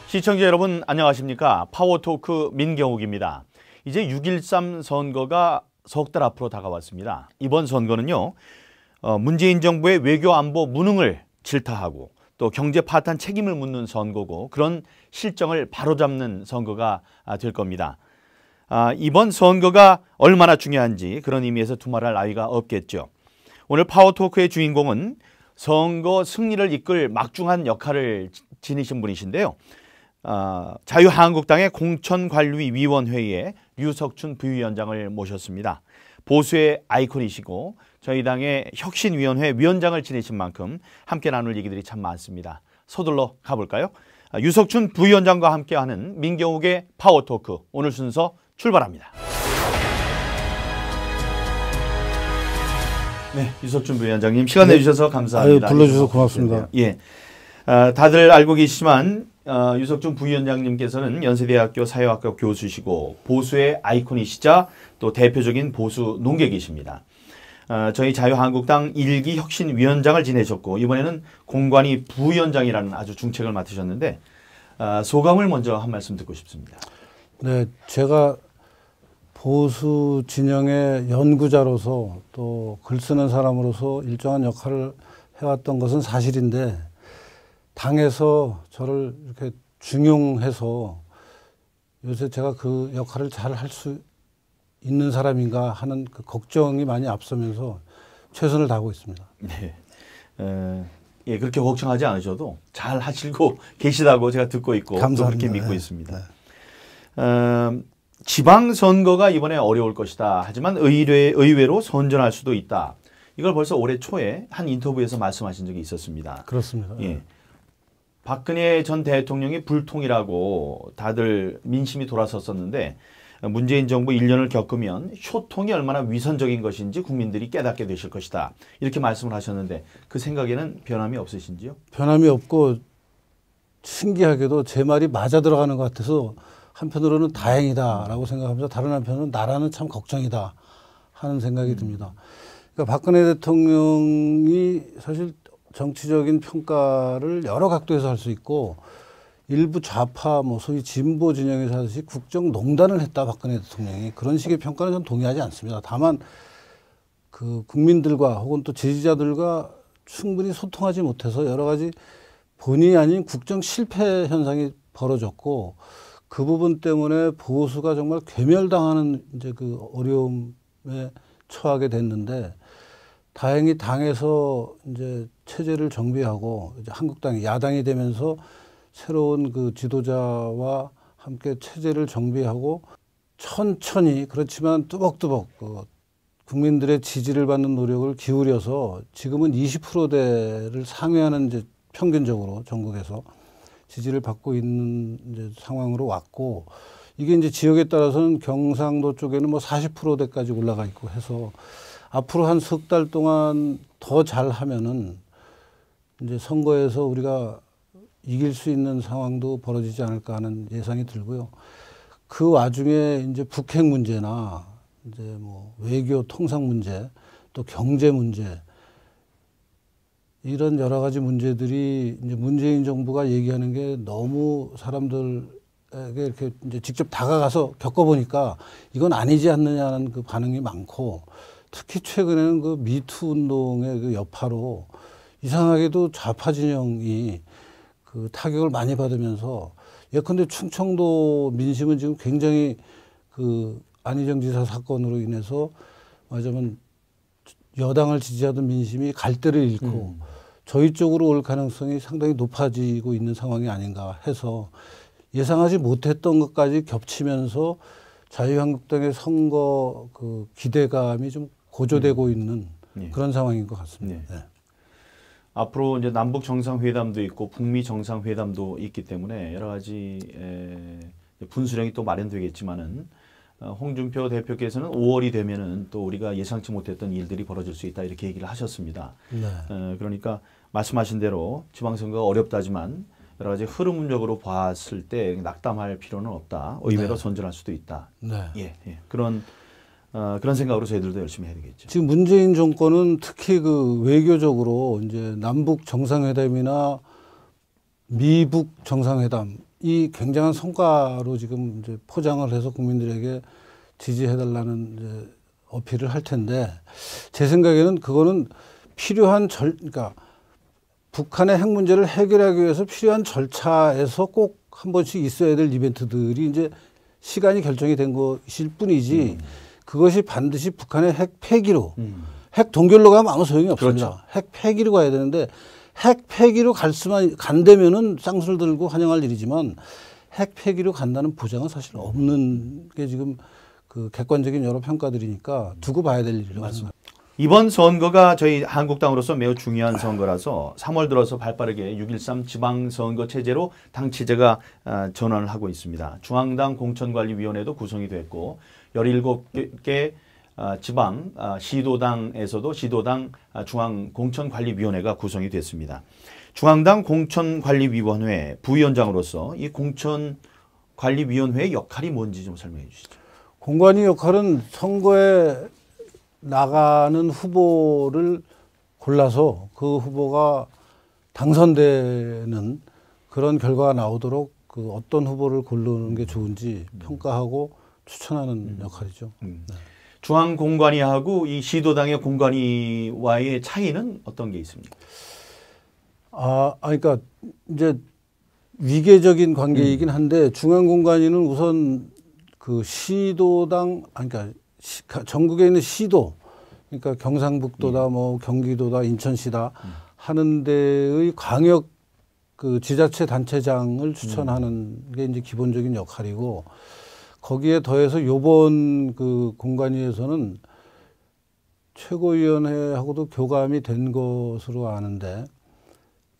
시청자 여러분 안녕하십니까? 파워토크 민경욱입니다. 이제 6.13 선거가 석 달 앞으로 다가왔습니다. 이번 선거는요. 문재인 정부의 외교 안보 무능을 질타하고 또 경제 파탄 책임을 묻는 선거고 그런 실정을 바로잡는 선거가 될 겁니다. 이번 선거가 얼마나 중요한지 그런 의미에서 두말할 나위가 없겠죠. 오늘 파워토크의 주인공은 선거 승리를 이끌 막중한 역할을 지니신 분이신데요. 자유한국당의 공천관리위원회의 류석춘 부위원장을 모셨습니다. 보수의 아이콘이시고 저희 당의 혁신위원회 위원장을 지내신 만큼 함께 나눌 얘기들이 참 많습니다. 서둘러 가볼까요? 류석춘 부위원장과 함께하는 민경욱의 파워토크 오늘 순서 출발합니다. 네, 류석춘 부위원장님 시간 내주셔서 감사합니다. 불러주셔서 고맙습니다. 예, 다들 알고 계시지만 류석춘 부위원장님께서는 연세대학교 사회학과 교수시고 보수의 아이콘이시자 또 대표적인 보수 농객이십니다. 저희 자유한국당 1기 혁신위원장을 지내셨고 이번에는 공관위 부위원장이라는 아주 중책을 맡으셨는데 소감을 먼저 한 말씀 듣고 싶습니다. 네, 제가 보수 진영의 연구자로서 또 글 쓰는 사람으로서 일정한 역할을 해왔던 것은 사실인데 당에서 저를 이렇게 중용해서 요새 제가 그 역할을 잘 할 수 있는 사람인가 하는 그 걱정이 많이 앞서면서 최선을 다하고 있습니다. 네. 예, 그렇게 걱정하지 않으셔도 잘 하시고 계시다고 제가 듣고 있고 또 그렇게 믿고 있습니다. 네. 지방선거가 이번에 어려울 것이다. 하지만 의외로 선전할 수도 있다. 이걸 벌써 올해 초에 한 인터뷰에서 말씀하신 적이 있었습니다. 그렇습니다. 예. 박근혜 전 대통령이 불통이라고 다들 민심이 돌아섰었는데 문재인 정부 1년을 겪으면 효통이 얼마나 위선적인 것인지 국민들이 깨닫게 되실 것이다. 이렇게 말씀을 하셨는데 그 생각에는 변함이 없으신지요? 변함이 없고 신기하게도 제 말이 맞아 들어가는 것 같아서 한편으로는 다행이다라고 생각하면서 다른 한편으로는 나라는 참 걱정이다 하는 생각이 듭니다. 그러니까 박근혜 대통령이 사실 정치적인 평가를 여러 각도에서 할 수 있고 일부 좌파 뭐 소위 진보 진영에서 하듯이 국정농단을 했다 박근혜 대통령이 그런 식의 평가는 전 동의하지 않습니다. 다만 그 국민들과 혹은 또 지지자들과 충분히 소통하지 못해서 여러 가지 본의 아닌 국정 실패 현상이 벌어졌고 그 부분 때문에 보수가 정말 괴멸당하는 이제 그 어려움에 처하게 됐는데 다행히 당에서 이제 체제를 정비하고 이제 한국당이 야당이 되면서 새로운 그 지도자와 함께 체제를 정비하고 천천히 그렇지만 뚜벅뚜벅 국민들의 지지를 받는 노력을 기울여서 지금은 20%대를 상회하는 이제 평균적으로 전국에서 지지를 받고 있는 이제 상황으로 왔고 이게 이제 지역에 따라서는 경상도 쪽에는 뭐 40%대까지 올라가 있고 해서 앞으로 한 석 달 동안 더 잘하면은 이제 선거에서 우리가 이길 수 있는 상황도 벌어지지 않을까 하는 예상이 들고요. 그 와중에 이제 북핵 문제나 이제 뭐 외교 통상 문제 또 경제 문제 이런 여러 가지 문제들이 이제 문재인 정부가 얘기하는 게 너무 사람들에게 이렇게 이제 직접 다가가서 겪어보니까 이건 아니지 않느냐는 그 반응이 많고 특히 최근에는 그 미투 운동의 그 여파로 이상하게도 좌파 진영이 그 타격을 많이 받으면서 예컨대 충청도 민심은 지금 굉장히 그 안희정 지사 사건으로 인해서 말하자면 여당을 지지하던 민심이 갈대를 잃고 저희 쪽으로 올 가능성이 상당히 높아지고 있는 상황이 아닌가 해서 예상하지 못했던 것까지 겹치면서 자유한국당의 선거 그 기대감이 좀 고조되고 있는 그런 상황인 것 같습니다. 네. 앞으로 이제 남북 정상회담도 있고 북미 정상회담도 있기 때문에 여러 가지 분수령이 또 마련되겠지만은 홍준표 대표께서는 5월이 되면은 또 우리가 예상치 못했던 일들이 벌어질 수 있다 이렇게 얘기를 하셨습니다. 네. 그러니까 말씀하신 대로 지방선거가 어렵다지만 여러 가지 흐름적으로 봤을 때 낙담할 필요는 없다. 의외로 네. 선전할 수도 있다. 네. 예. 그런 생각으로 저희들도 열심히 해야 되겠죠. 지금 문재인 정권은 특히 그 외교적으로 이제 남북 정상회담이나 미북 정상회담 이 굉장한 성과로 지금 이제 포장을 해서 국민들에게 지지해달라는 이제 어필을 할 텐데 제 생각에는 그거는 필요한 그러니까 북한의 핵 문제를 해결하기 위해서 필요한 절차에서 꼭 한 번씩 있어야 될 이벤트들이 이제 시간이 결정이 된 것일 뿐이지 그것이 반드시 북한의 핵 폐기로 핵 동결로 가면 아무 소용이 없습니다. 그렇죠. 핵 폐기로 가야 되는데 핵 폐기로 간다면은 쌍수를 들고 환영할 일이지만 핵 폐기로 간다는 보장은 사실 없는 게 지금 그 객관적인 여러 평가들이니까 두고 봐야 될 일이라고 생각합니다. 이번 선거가 저희 한국당으로서 매우 중요한 선거라서 3월 들어서 발빠르게 6.13 지방선거 체제로 당 체제가 전환을 하고 있습니다. 중앙당 공천관리위원회도 구성이 됐고 17개 지방 시도당에서도 시도당 중앙공천관리위원회가 구성이 됐습니다. 중앙당 공천관리위원회 부위원장으로서 이 공천관리위원회의 역할이 뭔지 좀 설명해 주시죠. 공관위 역할은 선거에 나가는 후보를 골라서 그 후보가 당선되는 그런 결과가 나오도록 그 어떤 후보를 고르는 게 좋은지 평가하고 추천하는 역할이죠. 네. 중앙공관위하고 이 시도당의 공관위와의 차이는 어떤 게 있습니까? 그러니까 이제 위계적인 관계이긴 한데 중앙공관위는 우선 그 시도당, 그러니까 전국에 있는 시도, 그러니까 경상북도다, 뭐 경기도다, 인천시다 하는 데의 광역 그 지자체 단체장을 추천하는 게 이제 기본적인 역할이고 거기에 더해서 요번 그 공관위에서는 최고위원회하고도 교감이 된 것으로 아는데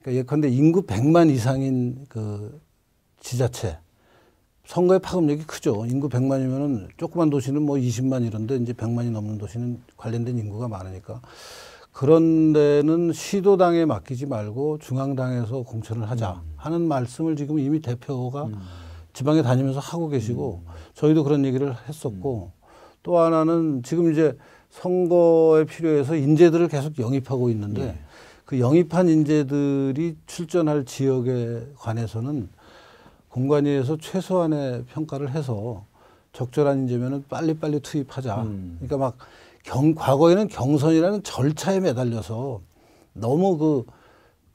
그러니까 예컨대 인구 100만 이상인 그 지자체 선거의 파급력이 크죠. 인구 100만이면은 조그만 도시는 뭐 20만 이런데 이제 100만이 넘는 도시는 관련된 인구가 많으니까 그런 데는 시도당에 맡기지 말고 중앙당에서 공천을 하자 하는 말씀을 지금 이미 대표가 지방에 다니면서 하고 계시고 저희도 그런 얘기를 했었고 또 하나는 지금 이제 선거에 필요해서 인재들을 계속 영입하고 있는데 그 영입한 인재들이 출전할 지역에 관해서는 공관위에서 최소한의 평가를 해서 적절한 인재면은 빨리빨리 투입하자. 그러니까 막 과거에는 경선이라는 절차에 매달려서 너무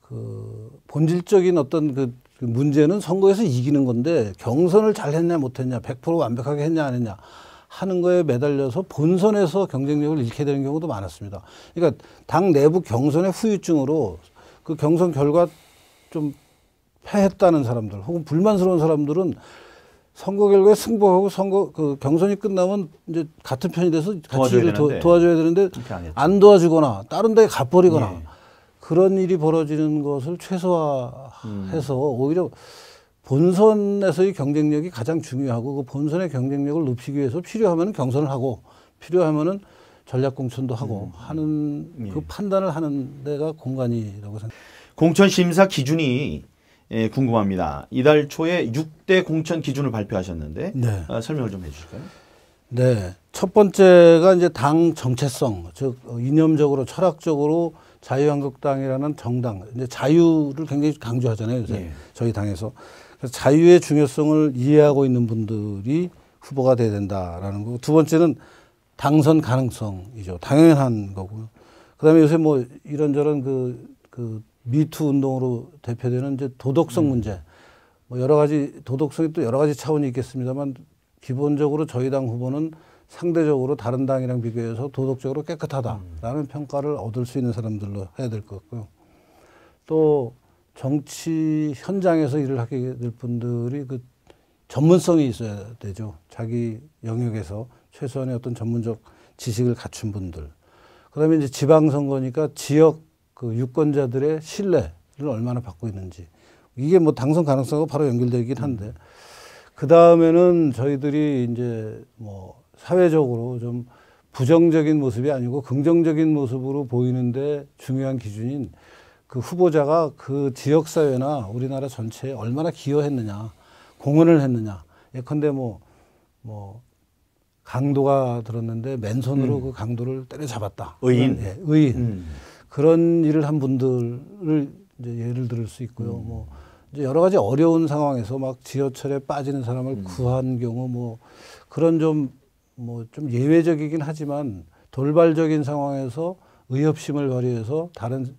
그 본질적인 어떤 그 문제는 선거에서 이기는 건데 경선을 잘 했냐 못했냐 100% 완벽하게 했냐 안 했냐 하는 거에 매달려서 본선에서 경쟁력을 잃게 되는 경우도 많았습니다. 그러니까 당 내부 경선의 후유증으로 그 경선 결과 좀 패했다는 사람들 혹은 불만스러운 사람들은 선거 결과에 승복하고 그 경선이 끝나면 이제 같은 편이 돼서 같이 일을 도와줘야 되는데 안 도와주거나 다른 데에 가버리거나 그런 일이 벌어지는 것을 최소화해서 오히려 본선에서의 경쟁력이 가장 중요하고 그 본선의 경쟁력을 높이기 위해서 필요하면 경선을 하고 필요하면은 전략 공천도 하고 하는 그 판단을 하는 데가 공관위라고 생각합니다. 공천 심사 기준이 궁금합니다. 이달 초에 6대 공천 기준을 발표하셨는데 네. 설명을 좀 해주실까요? 네, 첫 번째가 이제 당 정체성, 즉 이념적으로 철학적으로 자유한국당이라는 정당, 이제 자유를 굉장히 강조하잖아요. 요새 저희 당에서 그래서 자유의 중요성을 이해하고 있는 분들이 후보가 돼야 된다라는 거고 두 번째는 당선 가능성이죠. 당연한 거고요. 그다음에 요새 뭐 이런저런 그 미투 운동으로 대표되는 이제 도덕성 문제, 뭐 여러 가지 도덕성이 또 여러 가지 차원이 있겠습니다만 기본적으로 저희 당 후보는 상대적으로 다른 당이랑 비교해서 도덕적으로 깨끗하다라는 평가를 얻을 수 있는 사람들로 해야 될 것 같고요. 또 정치 현장에서 일을 하게 될 분들이 그 전문성이 있어야 되죠. 자기 영역에서 최소한의 어떤 전문적 지식을 갖춘 분들. 그다음에 이제 지방선거니까 지역 그 유권자들의 신뢰를 얼마나 받고 있는지. 이게 뭐 당선 가능성과 바로 연결되긴 한데. 그 다음에는 저희들이 이제 뭐 사회적으로 좀 부정적인 모습이 아니고 긍정적인 모습으로 보이는데 중요한 기준인 그 후보자가 그 지역사회나 우리나라 전체에 얼마나 기여했느냐, 공헌을 했느냐. 예컨대 뭐 강도가 들었는데 맨손으로 그 강도를 때려잡았다. 의인. 예, 의인. 그런 일을 한 분들을 이제 예를 들을 수 있고요. 뭐 이제 여러 가지 어려운 상황에서 막 지하철에 빠지는 사람을 구한 경우 뭐 그런 좀 예외적이긴 하지만 돌발적인 상황에서 의협심을 발휘해서 다른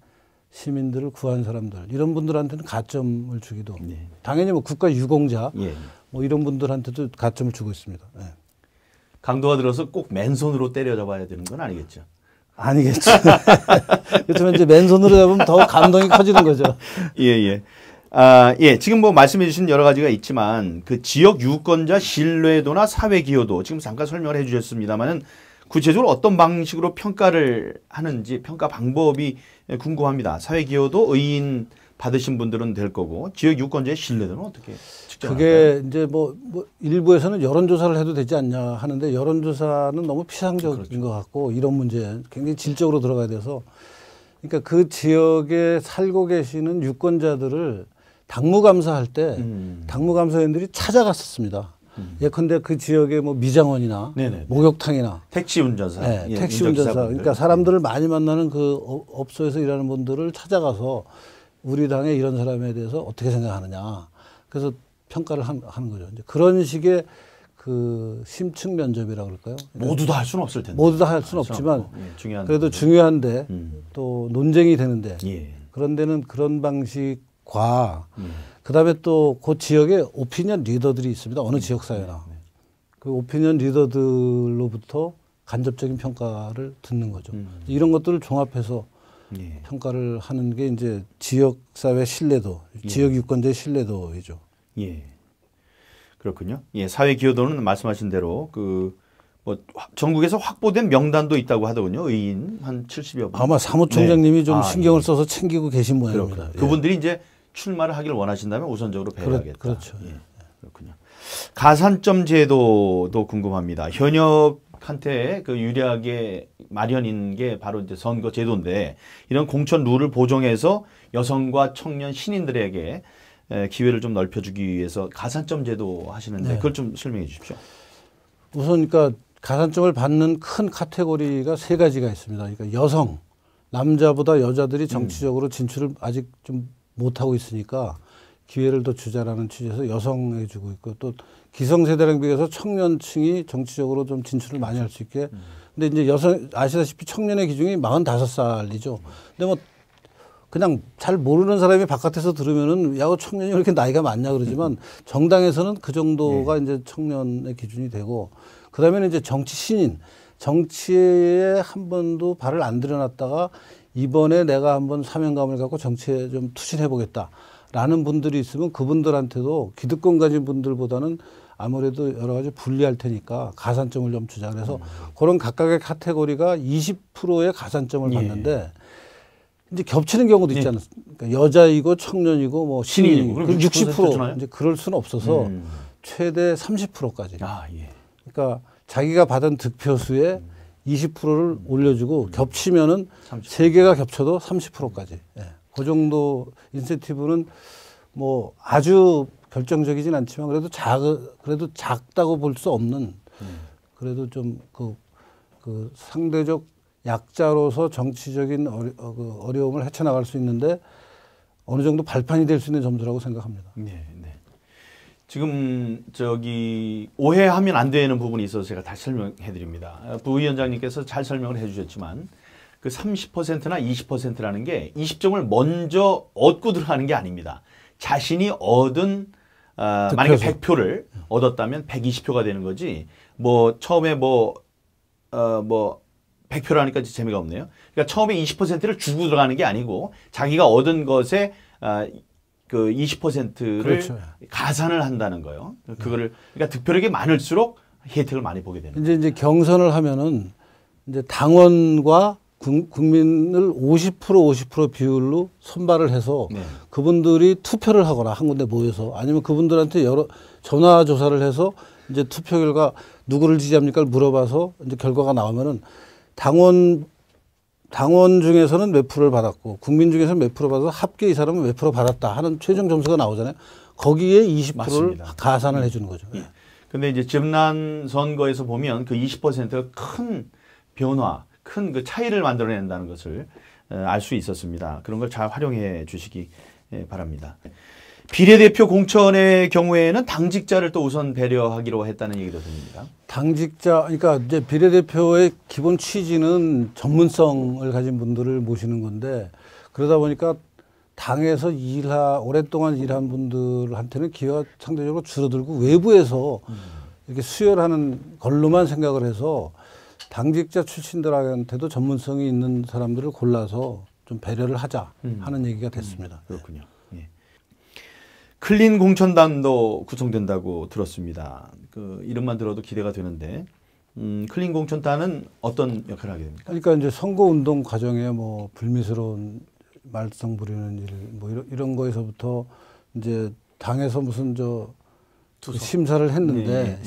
시민들을 구한 사람들 이런 분들한테는 가점을 주기도 네. 당연히 뭐 국가 유공자 예. 뭐 이런 분들한테도 가점을 주고 있습니다. 네. 강도가 들어서 꼭 맨손으로 때려잡아야 되는 건 아니겠죠. 아니겠죠. 그렇지만 이제 맨손으로 잡으면 더 감동이 커지는 거죠. 예, 예. 아, 예. 지금 뭐 말씀해 주신 여러 가지가 있지만 그 지역 유권자 신뢰도나 사회 기여도 지금 잠깐 설명을 해 주셨습니다만은 구체적으로 어떤 방식으로 평가를 하는지 평가 방법이 궁금합니다. 사회 기여도 의인 받으신 분들은 될 거고 지역 유권자의 신뢰도는 어떻게 측정할까요? 그게 이제 뭐 일부에서는 여론조사를 해도 되지 않냐 하는데 여론조사는 너무 피상적인 그렇죠. 것 같고 이런 문제 굉장히 질적으로 들어가야 돼서 그러니까 그 지역에 살고 계시는 유권자들을 당무감사할 때 당무감사위원들이 찾아갔었습니다. 예컨대 그 지역에 뭐 미장원이나 네네. 목욕탕이나 택시 운전사, 네, 예, 택시 운전사 운전기사분들. 그러니까 사람들을 많이 만나는 그 업소에서 일하는 분들을 찾아가서 우리 당에 이런 사람에 대해서 어떻게 생각하느냐 그래서 평가를 하는 거죠. 이제 그런 식의 그 심층 면접이라고 그럴까요? 모두 다 할 수는 없을 텐데. 모두 다 할 수는 없지만 예, 중요한 그래도 부분. 중요한데 또 논쟁이 되는데 예. 그런 데는 그런 방식과 그다음에 또 그 지역에 오피니언 리더들이 있습니다. 어느 지역 사회나 그 오피니언 리더들로부터 간접적인 평가를 듣는 거죠. 이런 것들을 종합해서 예. 평가를 하는 게 이제 지역 사회 신뢰도, 지역 유권자의 신뢰도이죠. 예. 그렇군요. 예, 사회 기여도는 말씀하신 대로 그 뭐 전국에서 확보된 명단도 있다고 하더군요. 의인 한 70여 분. 아마 사무총장님이 좀 신경을 예. 써서 챙기고 계신 모양입니다. 그렇군요. 예. 그분들이 이제 출마를 하기를 원하신다면 우선적으로 배워야겠다. 그렇죠. 예. 그렇군요. 가산점 제도도 궁금합니다. 현역한테 그 유리하게 마련인 게 바로 이제 선거 제도인데 이런 공천 룰을 보정해서 여성과 청년 신인들에게 기회를 좀 넓혀주기 위해서 가산점 제도 하시는데 네. 그걸 좀 설명해 주십시오. 우선 그러니까 가산점을 받는 큰 카테고리가 세 가지가 있습니다. 그러니까 여성, 남자보다 여자들이 정치적으로 진출을 아직 좀 못하고 있으니까 기회를 더 주자라는 취지에서 여성에 주고 있고 또 기성세대랑 비해서 청년층이 정치적으로 좀 진출을 많이 할 수 있게. 근데 이제 여성 아시다시피 청년의 기준이 45살이죠. 근데 뭐 그냥 잘 모르는 사람이 바깥에서 들으면은 야, 청년이 왜 이렇게 나이가 많냐 그러지만 정당에서는 그 정도가 이제 청년의 기준이 되고 그다음에는 이제 정치 신인, 정치에 한 번도 발을 안 들여놨다가 이번에 내가 한번 사명감을 갖고 정치에 좀 투신해 보겠다라는 분들이 있으면 그분들한테도 기득권 가진 분들보다는 아무래도 여러 가지 불리할 테니까 가산점을 좀 주자. 그래서 그런 각각의 카테고리가 20%의 가산점을 받는데 이제 겹치는 경우도 있지 않습니까? 그러니까 여자이고 청년이고 뭐 신인이고 그럼 60% 주나요? 이제 그럴 수는 없어서 최대 30%까지. 아, 예. 그러니까 자기가 받은 득표수의 20%를 올려주고 겹치면은 30%. 세 개가 겹쳐도 30%까지. 예. 그 정도 인센티브는 뭐 아주 결정적이진 않지만 그래도 작다고 볼 수 없는 그래도 좀 그 상대적 약자로서 정치적인 어려움을 헤쳐나갈 수 있는데 어느 정도 발판이 될 수 있는 점수라고 생각합니다. 네, 네. 지금 오해하면 안 되는 부분이 있어서 제가 다시 설명해 드립니다. 부위원장님께서 잘 설명을 해 주셨지만 그 30%나 20%라는 게 20점을 먼저 얻고 들어가는 게 아닙니다. 자신이 얻은 만약에 100표를 얻었다면 120표가 되는 거지. 뭐 처음에 100표라니까 재미가 없네요. 그러니까 처음에 20%를 주고 들어가는 게 아니고 자기가 얻은 것에 그 20%를 그렇죠. 가산을 한다는 거예요. 그거를 그러니까 득표력이 많을수록 혜택을 많이 보게 되는 거예요. 이제 경선을 하면은 이제 당원과 국민을 50% 비율로 선발을 해서 그분들이 투표를 하거나 한 군데 모여서 아니면 그분들한테 여러 전화 조사를 해서 이제 투표 결과 누구를 지지합니까를 물어봐서 이제 결과가 나오면은 당원 중에서는 몇 프로를 받았고 국민 중에서는 몇 프로 받아서 합계 이 사람은 몇 프로 받았다 하는 최종 점수가 나오잖아요. 거기에 20%를 맞습니다. 가산을 해주는 거죠. 예. 근데 이제 지난 선거에서 보면 그 20%가 큰 변화, 큰 그 차이를 만들어낸다는 것을 알 수 있었습니다. 그런 걸 잘 활용해 주시기 바랍니다. 비례대표 공천의 경우에는 당직자를 또 우선 배려하기로 했다는 얘기도 들립니다. 당직자, 그러니까 이제 비례대표의 기본 취지는 전문성을 가진 분들을 모시는 건데 그러다 보니까 당에서 오랫동안 일한 분들한테는 기회가 상대적으로 줄어들고 외부에서 이렇게 수혈하는 걸로만 생각을 해서 당직자 출신들한테도 전문성이 있는 사람들을 골라서 좀 배려를 하자 하는 얘기가 됐습니다. 그렇군요. 예. 클린 공천단도 구성된다고 들었습니다. 그 이름만 들어도 기대가 되는데 클린 공천단은 어떤 역할을 하게 됩니까? 그러니까 이제 선거운동 과정에 뭐 불미스러운 말썽 부리는 일, 뭐 이런 거에서부터 이제 당에서 무슨 심사를 했는데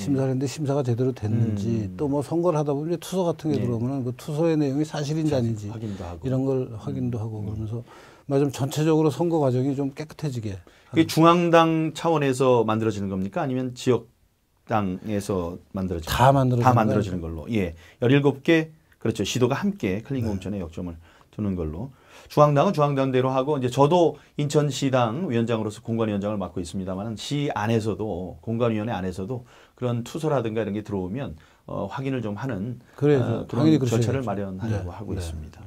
심사가 제대로 됐는지 또 뭐 선거를 하다 보면 투서 같은 게 들어오면 그 투서의 내용이 사실인지 아닌지 확인도 하고. 이런 걸 확인도 하고 그러면서 좀 전체적으로 선거 과정이 좀 깨끗해지게. 그게 중앙당 차원에서 만들어지는 겁니까? 아니면 지역당에서 만들어지는? 다 만들어지는 걸로. 예. 17개 그렇죠. 시도가 함께 클린 공천에 역점을 두는 걸로. 중앙당은 중앙당대로 하고 이제 저도 인천시당 위원장으로서 공관위원장을 맡고 있습니다만 시 안에서도 공관위원회 안에서도 그런 투서라든가 이런 게 들어오면 확인을 좀 하는 그런 절차를 마련하려고 하고 있습니다.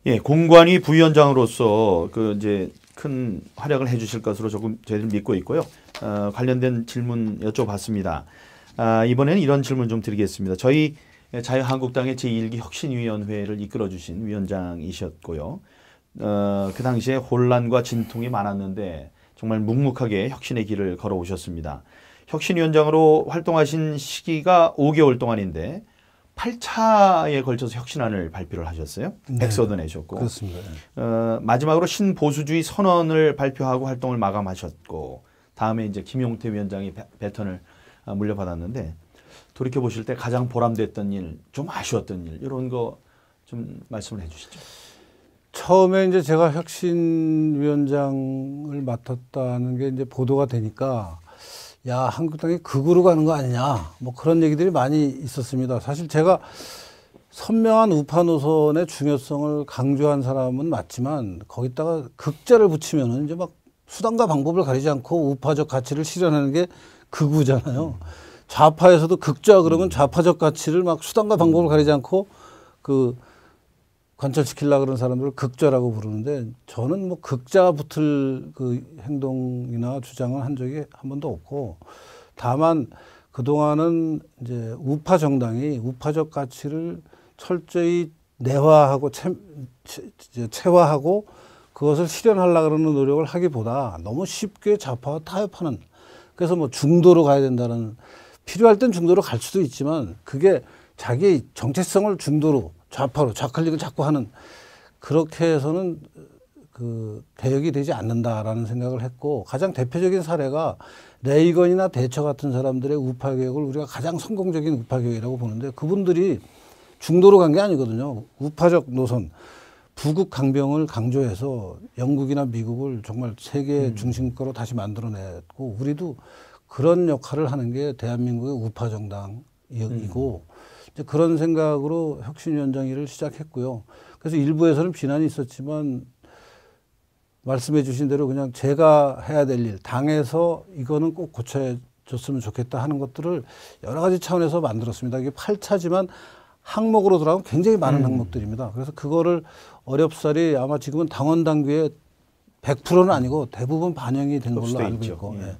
예, 공관위 부위원장으로서 그 이제 큰 활약을 해주실 것으로 조금 저희들 믿고 있고요. 관련된 질문 여쭤봤습니다. 이번에는 이런 질문 좀 드리겠습니다. 저희 자유한국당의 제1기 혁신위원회를 이끌어주신 위원장이셨고요. 그 당시에 혼란과 진통이 많았는데 정말 묵묵하게 혁신의 길을 걸어오셨습니다. 혁신위원장으로 활동하신 시기가 5개월 동안인데 8차에 걸쳐서 혁신안을 발표를 하셨어요. 네. 백서도 내셨고. 그렇습니다. 마지막으로 신보수주의 선언을 발표하고 활동을 마감하셨고 다음에 이제 김용태 위원장이 배턴을 물려받았는데 돌이켜 보실 때 가장 보람됐던 일, 좀 아쉬웠던 일 이런 거 좀 말씀을 해주시죠. 처음에 이제 제가 혁신위원장을 맡았다는 게 이제 보도가 되니까 야, 한국당이 극으로 가는 거 아니냐 뭐 그런 얘기들이 많이 있었습니다. 사실 제가 선명한 우파 노선의 중요성을 강조한 사람은 맞지만 거기다가 극자를 붙이면은 이제 막 수단과 방법을 가리지 않고 우파적 가치를 실현하는 게 극우잖아요. 좌파에서도 극좌 그러면 좌파적 가치를 막 수단과 방법을 가리지 않고 관철시키려고 그러는 사람들을 극좌라고 부르는데 저는 뭐 극좌 붙을 그 행동이나 주장을 한 적이 한 번도 없고 다만 그동안은 이제 우파 정당이 우파적 가치를 철저히 내화하고 체화하고 그것을 실현하려고 그러는 노력을 하기보다 너무 쉽게 좌파와 타협하는 그래서 뭐 중도로 가야 된다는 필요할 땐 중도로 갈 수도 있지만 그게 자기 정체성을 중도로 좌파로 좌클릭을 자꾸 하는 그렇게 해서는 그 개혁이 되지 않는다라는 생각을 했고 가장 대표적인 사례가 레이건이나 대처 같은 사람들의 우파 개혁을 우리가 가장 성공적인 우파 개혁이라고 보는데 그분들이 중도로 간 게 아니거든요. 우파적 노선 부국 강병을 강조해서 영국이나 미국을 정말 세계 중심가로 다시 만들어냈고 우리도 그런 역할을 하는 게 대한민국의 우파 정당이고 이제 그런 생각으로 혁신위원장 일을 시작했고요. 그래서 일부에서는 비난이 있었지만 말씀해 주신 대로 그냥 제가 해야 될 일, 당에서 이거는 꼭 고쳐줬으면 좋겠다 하는 것들을 여러 가지 차원에서 만들었습니다. 이게 8차지만 항목으로 들어가면 굉장히 많은 항목들입니다. 그래서 그거를 어렵사리 아마 지금은 당원 당규에 100%는 아니고 대부분 반영이 된 걸로 알고 있고 예.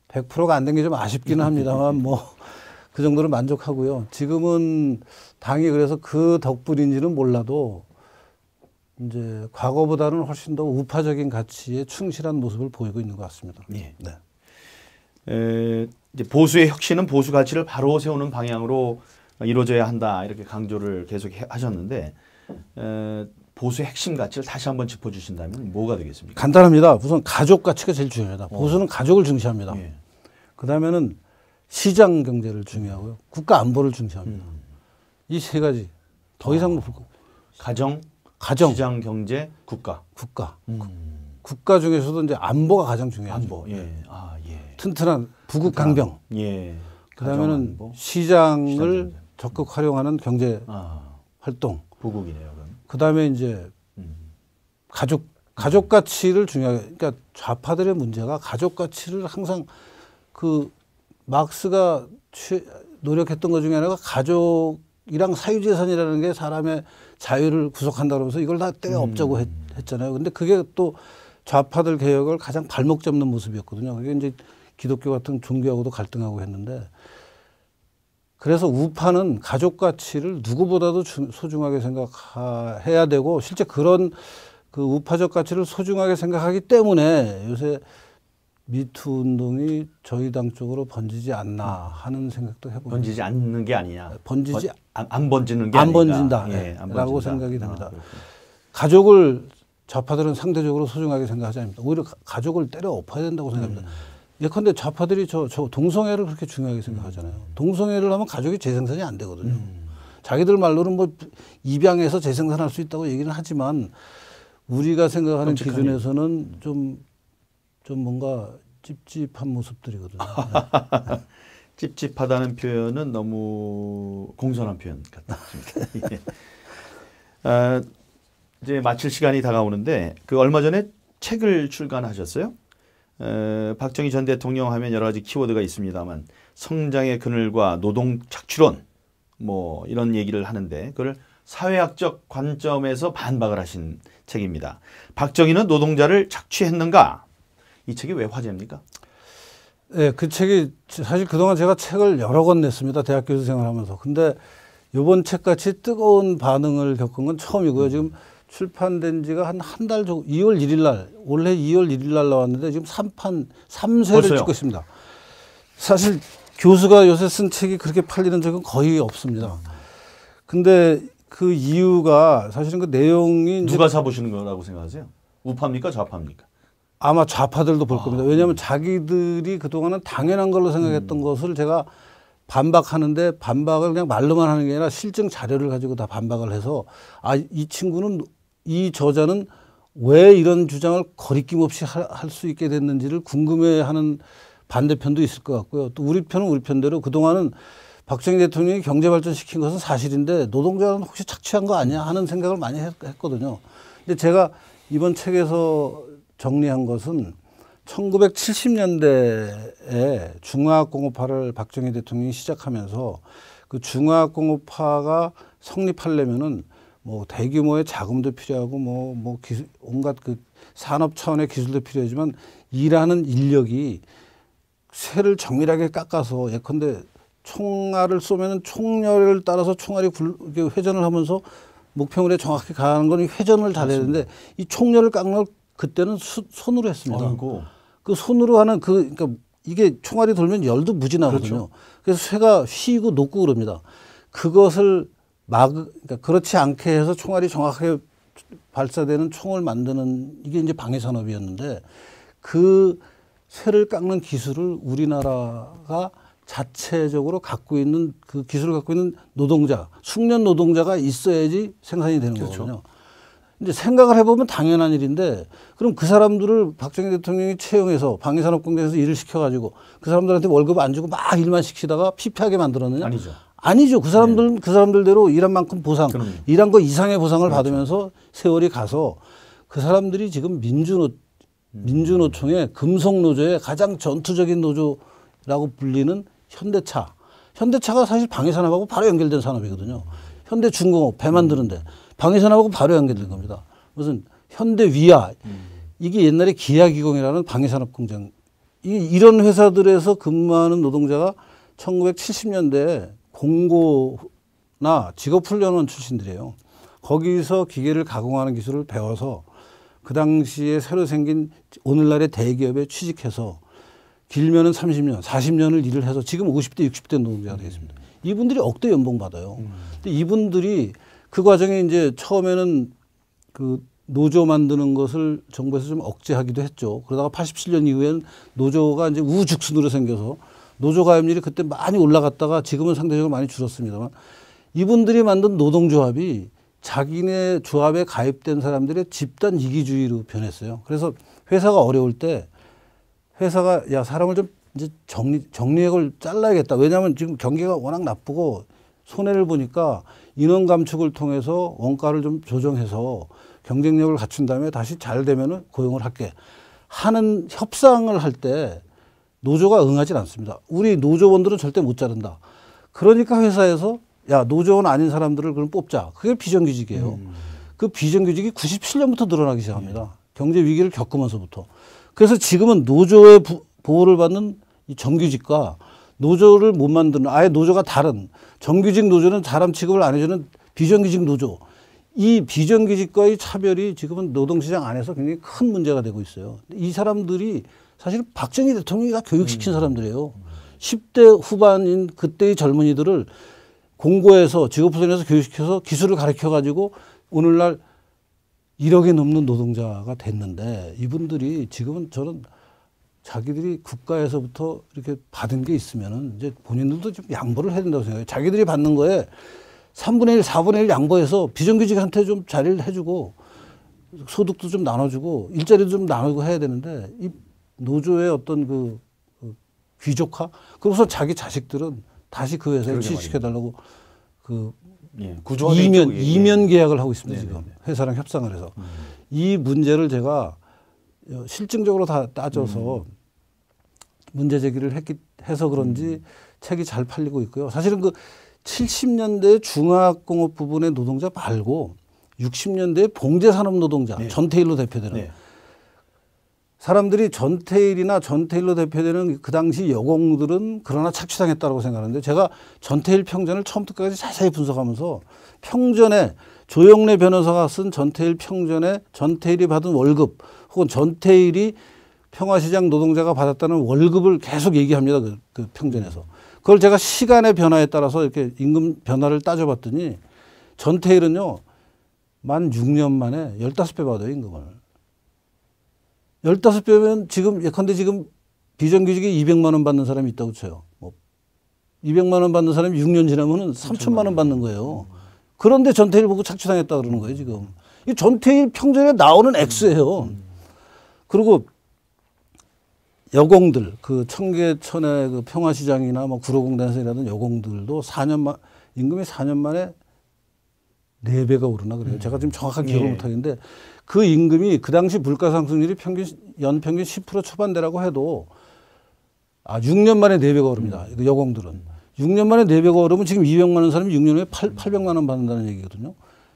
100%가 안 된 게 좀 아쉽기는 합니다만 뭐 그 정도로 만족하고요. 지금은 당이 그래서 그 덕분인지는 몰라도 이제 과거보다는 훨씬 더 우파적인 가치에 충실한 모습을 보이고 있는 것 같습니다. 예. 네. 이제 보수의 혁신은 보수 가치를 바로 세우는 방향으로 이루어져야 한다 이렇게 강조를 계속 하셨는데 보수의 핵심 가치를 다시 한번 짚어주신다면 뭐가 되겠습니까? 간단합니다. 우선 가족 가치가 제일 중요합니다. 보수는 가족을 중시합니다. 예. 그다음에는 시장 경제를 중요하고요. 국가 안보를 중시합니다. 이 세 가지 더 이상 가정, 시장 경제, 국가. 국가 중에서도 이제 안보가 가장 중요하죠. 안보. 예. 예. 튼튼한 부국 강병. 예. 그다음에는 시장을 적극 활용하는 경제 활동. 부국이네요. 그다음에 이제 가족 가족 가치를 중요하게, 그러니까 좌파들의 문제가 가족 가치를 항상 그 막스가 노력했던 것 중에 하나가 가족이랑 사유재산이라는 게 사람의 자유를 구속한다 그러면서 이걸 다 떼어 없자고 했잖아요. 근데 그게 또 좌파들 개혁을 가장 발목 잡는 모습이었거든요. 그게 이제 기독교 같은 종교하고도 갈등하고 했는데, 그래서 우파는 가족 가치를 누구보다도 소중하게 생각해야 되고, 실제 그런 그 우파적 가치를 소중하게 생각하기 때문에 요새 미투 운동이 저희 당 쪽으로 번지지 않나 하는 생각도 해봅니다. 번지지 않는 게 아니냐. 안 번지는 게 안 아닌가. 번진다. 예, 안 라고 번진다. 생각이 됩니다. 가족을 좌파들은 상대적으로 소중하게 생각하지 않습니다. 오히려 가족을 때려 엎어야 된다고 생각합니다. 예컨대 좌파들이 저 동성애를 그렇게 중요하게 생각하잖아요. 동성애를 하면 가족이 재생산이 안 되거든요. 자기들 말로는 뭐 입양해서 재생산할 수 있다고 얘기는 하지만 우리가 생각하는 끔찍하네. 기준에서는 좀 뭔가 찝찝한 모습들이거든요. 찝찝하다는 표현은 너무 공손한 표현 같습니다. 예. 이제 마칠 시간이 다가오는데 그 얼마 전에 책을 출간하셨어요. 박정희 전 대통령 하면 여러 가지 키워드가 있습니다만 성장의 그늘과 노동 착취론 뭐 이런 얘기를 하는데 그걸 사회학적 관점에서 반박을 하신 책입니다. 박정희는 노동자를 착취했는가? 이 책이 왜 화제입니까? 네, 그 책이 사실 그동안 제가 책을 여러 권 냈습니다. 대학 교수 생활하면서. 근데 이번 책같이 뜨거운 반응을 겪은 건 처음이고요. 지금 출판된 지가 한 달 정도, 2월 1일 날, 올해 2월 1일 날 나왔는데 지금 3쇄를 찍고 있습니다. 사실 교수가 요새 쓴 책이 그렇게 팔리는 적은 거의 없습니다. 근데 그 이유가 사실은 그 내용이 누가 사보시는 거라고 생각하세요? 우파입니까? 좌파입니까? 아마 좌파들도 볼 겁니다. 왜냐하면 자기들이 그동안은 당연한 걸로 생각했던 것을 제가 반박하는데 반박을 그냥 말로만 하는 게 아니라 실증 자료를 가지고 다 반박을 해서 이 친구는 이 저자는 왜 이런 주장을 거리낌 없이 할 수 있게 됐는지를 궁금해하는 반대편도 있을 것 같고요. 또 우리 편은 우리 편대로 그동안은 박정희 대통령이 경제 발전시킨 것은 사실인데 노동자는 혹시 착취한 거 아니야 하는 생각을 많이 했거든요. 근데 제가 이번 책에서 정리한 것은 1970년대에 중화학공업화를 박정희 대통령이 시작하면서 그 중화학공업화가 성립하려면은 뭐 대규모의 자금도 필요하고 뭐 기술, 온갖 그 산업 차원의 기술도 필요하지만 일하는 인력이 쇠를 정밀하게 깎아서 예컨대 총알을 쏘면은 총열을 따라서 총알이 회전을 하면서 목표물에 정확히 가는 건 회전을 잘해야 되는데 이 총열을 깎는 걸 그때는 손으로 했습니다. 아이고. 그 손으로 하는 그러니까 이게 총알이 돌면 열도 무지 나거든요. 그렇죠. 그래서 쇠가 휘고 녹고 그럽니다. 그것을 그러니까 그렇지 않게 해서 총알이 정확하게 발사되는 총을 만드는 이게 이제 방해 산업이었는데 그 쇠를 깎는 기술을 우리나라가 자체적으로 갖고 있는 그 기술을 갖고 있는 노동자, 숙련 노동자가 있어야지 생산이 되는 그렇죠. 거거든요. 이제 생각을 해보면 당연한 일인데 그럼 그 사람들을 박정희 대통령이 채용해서 방위산업공단에서 일을 시켜가지고 그 사람들한테 월급 안 주고 막 일만 시키다가 피폐하게 만들었느냐? 아니죠. 아니죠. 그 사람들은 네. 그 사람들대로 일한 만큼 보상, 그럼요. 일한 거 이상의 보상을 그렇죠. 받으면서 세월이 가서 그 사람들이 지금 민주노총의 금속노조의 가장 전투적인 노조라고 불리는 현대차가 사실 방위산업하고 바로 연결된 산업이거든요. 현대중공업 배 만드는데 방위산업하고 바로 연결된 겁니다. 무슨 현대위아 이게 옛날에 기아기공이라는 방위산업 공장 이런 회사들에서 근무하는 노동자가 1970년대에 공고나 직업훈련원 출신들이에요. 거기서 기계를 가공하는 기술을 배워서 그 당시에 새로 생긴 오늘날의 대기업에 취직해서 길면은 30년, 40년을 일을 해서 지금 50대, 60대 노동자가 되겠습니다. 이분들이 억대 연봉 받아요. 근데 이분들이 그 과정에 이제 처음에는 그 노조 만드는 것을 정부에서 좀 억제하기도 했죠. 그러다가 87년 이후에는 노조가 이제 우죽순으로 생겨서 노조 가입률이 그때 많이 올라갔다가 지금은 상대적으로 많이 줄었습니다만 이분들이 만든 노동조합이 자기네 조합에 가입된 사람들의 집단 이기주의로 변했어요. 그래서 회사가 어려울 때 회사가 야 사람을 좀 이제 정리액을 잘라야겠다. 왜냐하면 지금 경기가 워낙 나쁘고 손해를 보니까 인원 감축을 통해서 원가를 좀 조정해서 경쟁력을 갖춘 다음에 다시 잘 되면은 고용을 할게 하는 협상을 할 때 노조가 응하지 않습니다. 우리 노조원들은 절대 못 자른다. 그러니까 회사에서 야 노조원 아닌 사람들을 그럼 뽑자. 그게 비정규직이에요. 그 비정규직이 97년부터 늘어나기 시작합니다. 경제 위기를 겪으면서부터. 그래서 지금은 노조의 보호를 받는 이 정규직과 노조를 못 만드는 아예 노조가 다른 정규직 노조는 사람 취급을 안 해주는 비정규직 노조. 이 비정규직과의 차별이 지금은 노동시장 안에서 굉장히 큰 문제가 되고 있어요. 이 사람들이 사실 박정희 대통령이 다 교육시킨 사람들이에요. 10대 후반인 그때의 젊은이들을 공고에서 직업훈련에서 교육시켜서 기술을 가르쳐가지고 오늘날 1억이 넘는 노동자가 됐는데 이분들이 지금은 저는 자기들이 국가에서부터 이렇게 받은 게 있으면은 이제 본인들도 좀 양보를 해야 된다고 생각해요. 자기들이 받는 거에 3분의 1, 4분의 1 양보해서 비정규직한테 좀 자리를 해주고 소득도 좀 나눠주고 일자리도 좀 나누고 해야 되는데 이 노조의 어떤 그 귀족화? 그러고서 자기 자식들은 다시 그 회사에 취직시켜달라고 그 이면 계약을 하고 있습니다. 지금 회사랑 협상을 해서 이 문제를 제가 실증적으로 다 따져서 문제 제기를 해서 그런지 책이 잘 팔리고 있고요. 사실은 그 70년대 중화학공업 부분의 노동자 말고 60년대 봉제산업 노동자 전태일로 대표되는 사람들이 전태일이나 전태일로 대표되는 그 당시 여공들은 그러나 착취당했다고 생각하는데 제가 전태일 평전을 처음부터 끝까지 자세히 분석하면서 평전에 조영래 변호사가 쓴 전태일 평전에 전태일이 받은 월급 혹은 전태일이 평화시장 노동자가 받았다는 월급을 계속 얘기합니다. 그 평전에서. 그걸 제가 시간의 변화에 따라서 이렇게 임금 변화를 따져봤더니 전태일은요. 만 6년 만에 15배 받아요. 임금을. 15배면 지금 예컨대 지금 비정규직이 200만 원 받는 사람이 있다고 쳐요. 뭐 200만 원 받는 사람이 6년 지나면은 3천만 원 받는 거예요. 그런데 전태일 보고 착취당했다 그러는 거예요, 지금. 이 전태일 평전에 나오는 액수예요. 그리고 여공들, 그 청계천의 그 평화시장이나 뭐 구로공단에서 일하던 여공들도 임금이 4년 만에 4배가 오르나 그래요. 제가 지금 정확하게 기억을 못 하겠는데 그 임금이 그 당시 물가 상승률이 연평균 10% 초반대라고 해도 6년 만에 4배가 오릅니다. 여공들은. 6년 만에 4배가 오르면 지금 200만 원 사람이 6년 후에 800만 원 받는다는 얘기거든요.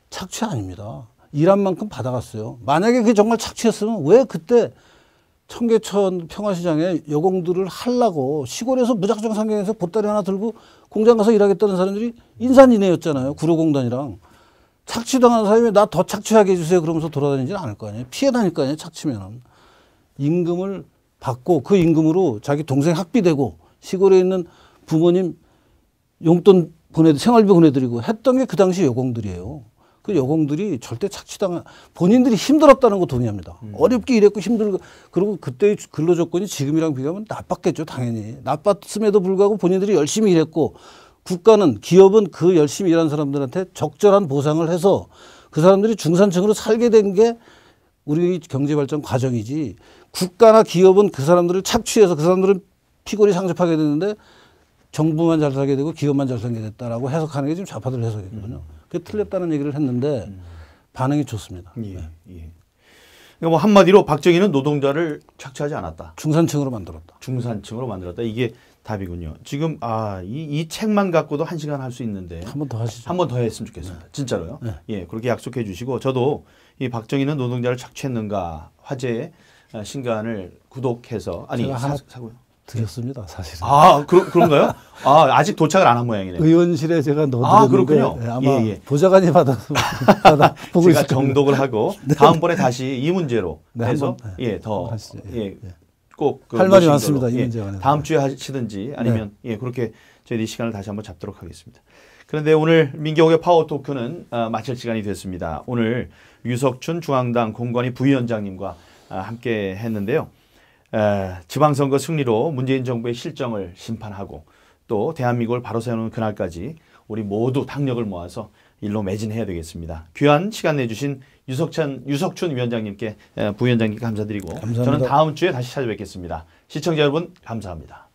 착취 아닙니다. 일한 만큼 받아갔어요. 만약에 그게 정말 착취였으면 왜 그때 청계천 평화시장에 여공들을 하려고 시골에서 무작정 상경해서 보따리 하나 들고 공장 가서 일하겠다는 사람들이 인산인해였잖아요. 구로공단이랑. 착취당한 사람이 나 더 착취하게 해주세요. 그러면서 돌아다니지는 않을 거 아니에요. 피해 다닐 거 아니에요. 착취면은. 임금을 받고 그 임금으로 자기 동생 학비되고 시골에 있는 부모님 용돈 생활비 보내드리고 했던 게 그 당시 여공들이에요. 그 여공들이 절대 본인들이 힘들었다는 거 동의합니다. 어렵게 일했고 힘들고 그리고 그때의 근로조건이 지금이랑 비교하면 나빴겠죠. 당연히. 나빴음에도 불구하고 본인들이 열심히 일했고 국가는 기업은 그 열심히 일한 사람들한테 적절한 보상을 해서 그 사람들이 중산층으로 살게 된 게 우리 경제발전 과정이지 국가나 기업은 그 사람들을 착취해서 그 사람들은 피골이 상접하게 되는데 정부만 잘 살게 되고 기업만 잘 살게 됐다라고 해석하는 게 지금 좌파들 해석이거든요. 그게 틀렸다는 얘기를 했는데 반응이 좋습니다. 예, 예. 그러니까 뭐 한마디로 박정희는 노동자를 착취하지 않았다. 중산층으로 만들었다. 중산층으로 만들었다. 이게 답이군요. 지금 이 책만 갖고도 1시간 할 수 있는데 한 번 더 하시죠. 한 번 더 했으면 좋겠습니다. 진짜로요. 네. 예, 그렇게 약속해 주시고 저도 이 박정희는 노동자를 착취했는가 화제의 신간을 구독해서 제가 하나 사고요. 드렸습니다, 사실은. 그런가요? 아직 도착을 안 한 모양이네요. 의원실에 제가 넣어드렸는데 그렇군요. 네, 아마 보좌관이 보고 제가 정독을 하고 다음번에 다시 이 문제로 해서 꼭 할 말이 많습니다. 이 문제가 다음 주에 하시든지 아니면 그렇게 저희들이 시간을 다시 한번 잡도록 하겠습니다. 그런데 오늘 민경욱의 파워토크는 마칠 시간이 됐습니다. 오늘 유석춘 중앙당 공관위 부위원장님과 함께 했는데요. 지방선거 승리로 문재인 정부의 실정을 심판하고 또 대한민국을 바로 세우는 그날까지 우리 모두 당력을 모아서 일로 매진해야 되겠습니다. 귀한 시간 내주신 유석춘 위원장님께 부위원장님께 감사드리고 감사합니다. 저는 다음 주에 다시 찾아뵙겠습니다. 시청자 여러분 감사합니다.